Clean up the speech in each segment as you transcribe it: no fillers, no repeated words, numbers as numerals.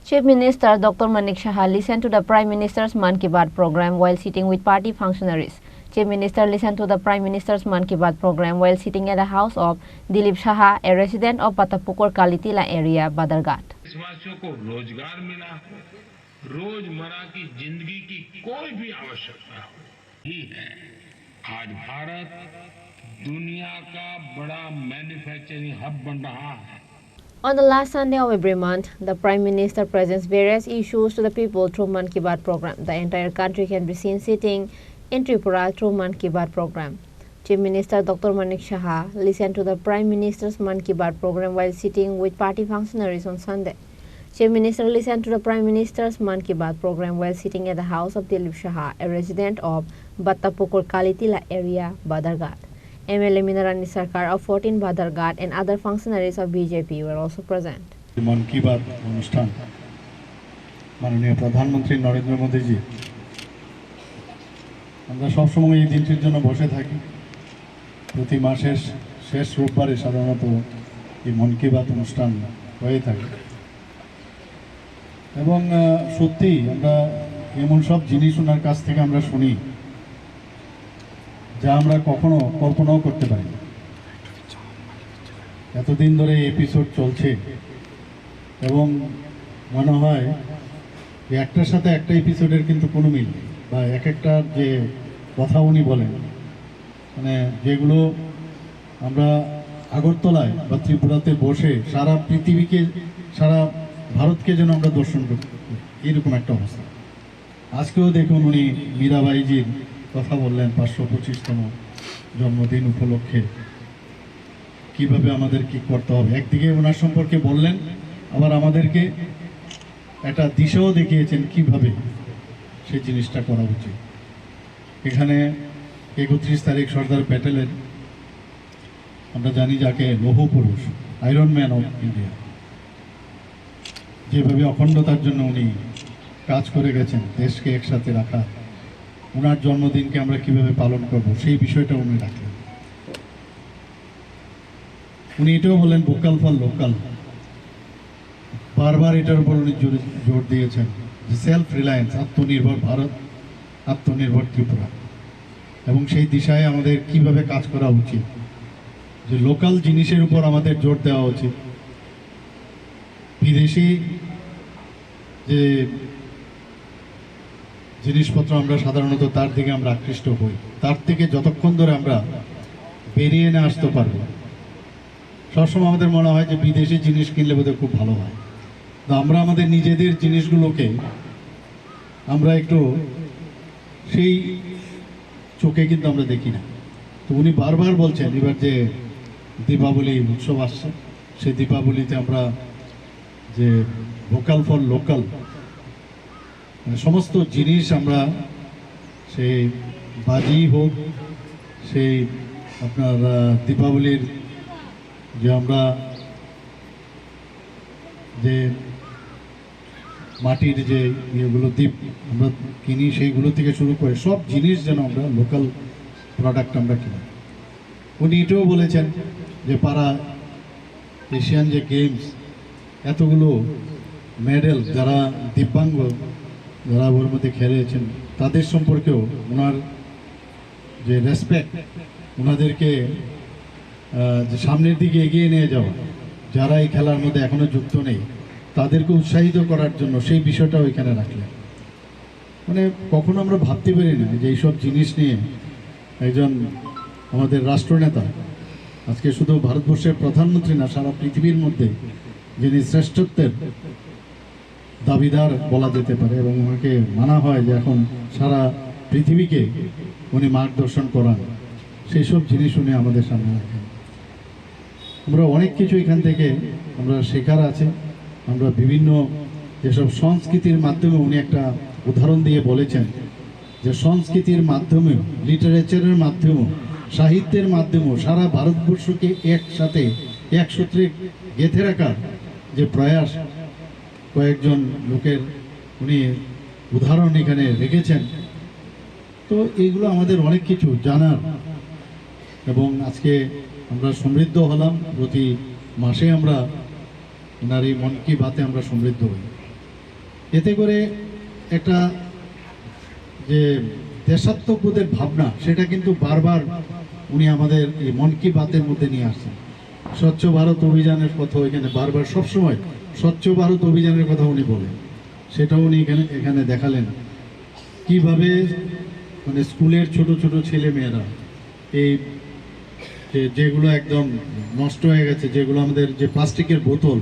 Chief Minister Dr. Manik Saha listened to the Prime Minister's Mann Ki Baat program while sitting with party functionaries. Chief Minister listened to the Prime Minister's Mann Ki Baat program while sitting at the house of Dilip Saha, a resident of Patapukur Kalitila area, Badarghat. देशवासियों को रोजगार मिला हो, रोजमर्रा की जिंदगी की कोई भी आवश्यकता हो, ही है। आज भारत दुनिया का बड़ा मैन्युफैक्चरिंग हब बन रहा है। On the last Sunday of every month, the Prime Minister presents various issues to the people through Mann Ki Baat program. The entire country can be seen sitting in Tripura through Mann Ki Baat program. Chief Minister Dr. Manik Saha listened to the Prime Minister's Mann Ki Baat program while sitting with party functionaries on Sunday. Chief Minister listened to the Prime Minister's Mann Ki Baat program while sitting at the house of Dilip Saha, a resident of Battapukur Kalitila area, Badarghat. MLA Minarani Sarkar of 14 Badarghat and other functionaries of BJP were also present. मन की बात अनुष्ठान माननीय प्रधानमंत्री नरेंद्र मोदी जी আমরা সব সময় এই দিনটির জন্য বসে থাকি প্রতি মাসের শেষ রোববারে সাধারণত এই মন কি বাত অনুষ্ঠান হয়ে থাকে এবং সত্যি আমরা এমন সব জিনিস ওনার কাছ থেকে আমরা শুনি যা আমরা কখনো কল্পনাও করতে পারি না এতদিন ধরে এই এপিসোড চলছে এবং মনে হয় যে একটার সাথে একটা এপিসোডের কিন্তু কোনো মিল নেই বা এক একটা যে কথা উনি বলেন মানে যেগুলো আমরা আগরতলায় বা ত্রিপুরাতে বসে সারা পৃথিবীকে সারা ভারতকে যেন আমরা দর্শন করতে এরকম একটা অবস্থা আজকেও দেখুন উনি মীরাবাইজির কথা বললেন 525তম জন্মদিন উপলক্ষে কিভাবে আমাদের কি করতে হবে একদিকে ওনার সম্পর্কে বললেন আবার আমাদেরকে একটা দিশাও দেখিয়েছেন কিভাবে সেই জিনিসটা করা উচিত এখানে 31 তারিখ সর্দার প্যাটেলের আমরা জানি যাকে লৌহ পুরুষ আয়রন ম্যান অফ ইন্ডিয়া যেভাবে অখণ্ডতার জন্য উনি কাজ করে গেছেন দেশকে একসাথে রাখা ওনার জন্মদিনকে আমরা কিভাবে পালন করব সেই বিষয়টা উনি রাখলেন উনি এটাও বলেন ভোকাল ফর লোকাল বারবার এটার উপর উনি জোর দিয়েছেন যে সেলফ রিলায়েন্স আত্মনির্ভর ভারত আত্মনির্ভর ত্রিপুরা এবং সেই দিশায় আমাদের কিভাবে কাজ করা উচিত যে লোকাল জিনিসের উপর আমাদের জোর দেওয়া উচিত বিদেশি যে জিনিসপত্র আমরা সাধারণত তার দিকে আমরা আকৃষ্ট হই তার থেকে যতক্ষণ ধরে আমরা বেরিয়ে না আসতে পারবো সবসময় আমাদের মনে হয় যে বিদেশি জিনিস কিনলে বোধহয় খুব ভালো হয় তো আমরা আমাদের নিজেদের জিনিসগুলোকে আমরা একটু সেই চোখে কিন্তু আমরা দেখি না তো উনি বারবার বলছেন এবার যে দীপাবলি উৎসব আসছে সেই দীপাবলিতে আমরা যে ভোকাল ফর লোকাল সমস্ত জিনিস আমরা সেই বাজি হোক সেই আপনার দীপাবলির যে আমরা যে মাটির যে ইয়েগুলো দ্বীপ আমরা কিনি সেইগুলো থেকে শুরু করে সব জিনিস যেন আমরা লোকাল প্রোডাক্ট আমরা কিনি উনি এটাও বলেছেন যে পারা এশিয়ান যে গেমস এতগুলো মেডেল যারা দিব্যাঙ্গ যারা ওর মধ্যে খেলেছেন তাদের সম্পর্কেও ওনার যে রেসপেক্ট ওনাদেরকে যে সামনের দিকে এগিয়ে নিয়ে যাওয়া যারা এই খেলার মধ্যে এখনো যুক্ত নেই তাদেরকে উৎসাহিত করার জন্য সেই বিষয়টাও এখানে রাখলেন মানে কখনো আমরা ভাবতে পারি না যে এইসব জিনিস নিয়ে একজন আমাদের রাষ্ট্রনেতা আজকে শুধু ভারতবর্ষের প্রধানমন্ত্রী না সারা পৃথিবীর মধ্যে যিনি শ্রেষ্ঠত্বের দাবিদার বলা যেতে পারে এবং ওনাকে মানা হয় যে এখন সারা পৃথিবীকে উনি মার্গদর্শন করান সেই সব জিনিস উনি আমাদের সামনে রাখেন আমরা অনেক কিছু এখান থেকে আমরা শেখার আছে আমরা বিভিন্ন যেসব সংস্কৃতির মাধ্যমে উনি একটা উদাহরণ দিয়ে বলেছেন যে সংস্কৃতির মাধ্যমেও লিটারেচারের মাধ্যমেও সাহিত্যের মাধ্যমেও সারা ভারতবর্ষকে একসাথে এক সূত্রে গেঁথে রাখার যে প্রয়াস কয়েকজন লোকের উনি উদাহরণ এখানে রেখেছেন তো এইগুলো আমাদের অনেক কিছু জানার এবং আজকে আমরা সমৃদ্ধ হলাম প্রতি মাসে আমরা ওনার এই মন কি বাতে আমরা সমৃদ্ধ হই এতে করে একটা যে দেশাত্মবোধের ভাবনা সেটা কিন্তু বারবার উনি আমাদের এই মন কি বাতের মধ্যে নিয়ে আসছেন। স্বচ্ছ ভারত অভিযানের কথা এখানে বারবার সবসময় স্বচ্ছ ভারত অভিযানের কথা উনি বলেন, সেটাও উনি এখানে দেখালেন কিভাবে মানে স্কুলের ছোট ছোট ছেলে মেয়েরা এই যেগুলো একদম নষ্ট হয়ে গেছে, যেগুলো আমাদের যে প্লাস্টিকের বোতল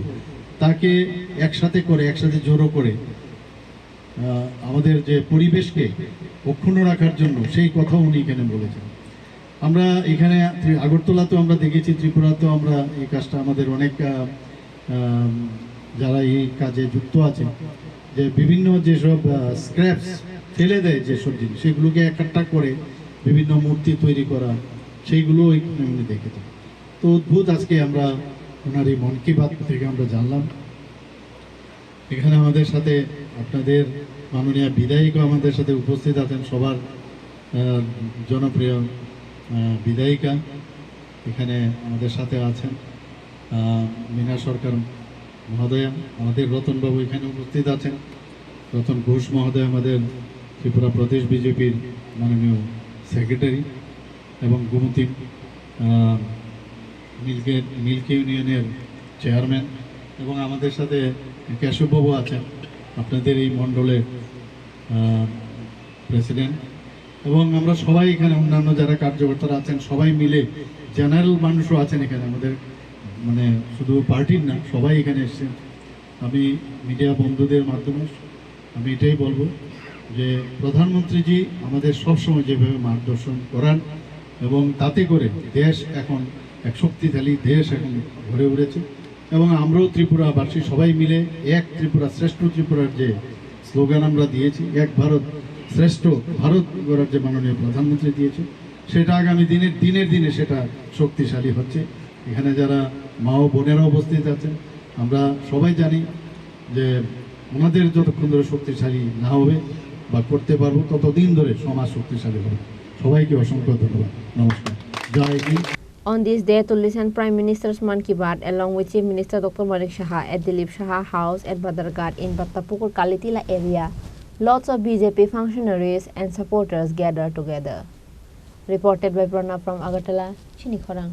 তাকে একসাথে জড়ো করে আমাদের যে পরিবেশকে অক্ষুণ্ণ রাখার জন্য সেই কথাও উনি এখানে বলেছেন। আমরা এখানে আগরতলাতেও আমরা দেখেছি, ত্রিপুরাতেও আমরা এই কাজটা আমাদের অনেক যারা এই কাজে যুক্ত আছে যে বিভিন্ন যেসব স্ক্র্যাপস ফেলে দেয় যেসব জিনিস সেগুলোকে একটা করে বিভিন্ন মূর্তি তৈরি করা, সেইগুলো এখানে উনি দেখেছেন। তো অদ্ভুত আজকে আমরা ওনার এই মন কি বাত থেকে আমরা জানলাম। এখানে আমাদের সাথে আপনাদের মাননীয় বিধায়িকা আমাদের সাথে উপস্থিত আছেন, সবার জনপ্রিয় বিধায়িকা এখানে আমাদের সাথে আছেন, মীনা সরকার মহোদয়া, আমাদের রতনবাবু এখানে উপস্থিত আছেন, রতন ঘোষ মহোদয় আমাদের ত্রিপুরা প্রদেশ বিজেপির মাননীয় সেক্রেটারি, এবং গোমতী মিল্ক ইউনিয়নের চেয়ারম্যান, এবং আমাদের সাথে কেশববাবু আছেন আপনাদের এই মণ্ডলের প্রেসিডেন্ট, এবং আমরা সবাই এখানে অন্যান্য যারা কার্যকর্তারা আছেন সবাই মিলে জেনারেল মানুষও আছেন এখানে, আমাদের মানে শুধু পার্টির না, সবাই এখানে এসেছেন। আমি মিডিয়া বন্ধুদের মাধ্যমে আমি এটাই বলবো যে প্রধানমন্ত্রীজি আমাদের সবসময় যেভাবে মার্গদর্শন করান এবং তাতে করে দেশ এখন এক শক্তিশালী দেশ এখন গড়ে উঠেছে, এবং আমরাও ত্রিপুরাবাসী সবাই মিলে এক ত্রিপুরা শ্রেষ্ঠ ত্রিপুরার যে স্লোগান আমরা দিয়েছি, এক ভারত শ্রেষ্ঠ ভারত গড়ার যে মাননীয় প্রধানমন্ত্রী দিয়েছে, সেটা আগামী দিনের দিনে সেটা শক্তিশালী হচ্ছে। এখানে যারা মা ও বোনেরা উপস্থিত আছেন, আমরা সবাই জানি যে ওনাদের যতক্ষণ ধরে শক্তিশালী না হবে বা করতে পারবো ততদিন ধরে সমাজ শক্তিশালী হবে। সবাইকে অসংখ্য ধন্যবাদ, নমস্কার, জয় Hind. On this day, to listen Prime Minister's Mann Ki Baat along with Chief Minister Dr. Manik Saha at Dilip Saha House at Badarghat in Battapukur Kalitila area, lots of BJP functionaries and supporters gathered together. Reported by Pranav from Agartala, Chini Khorang.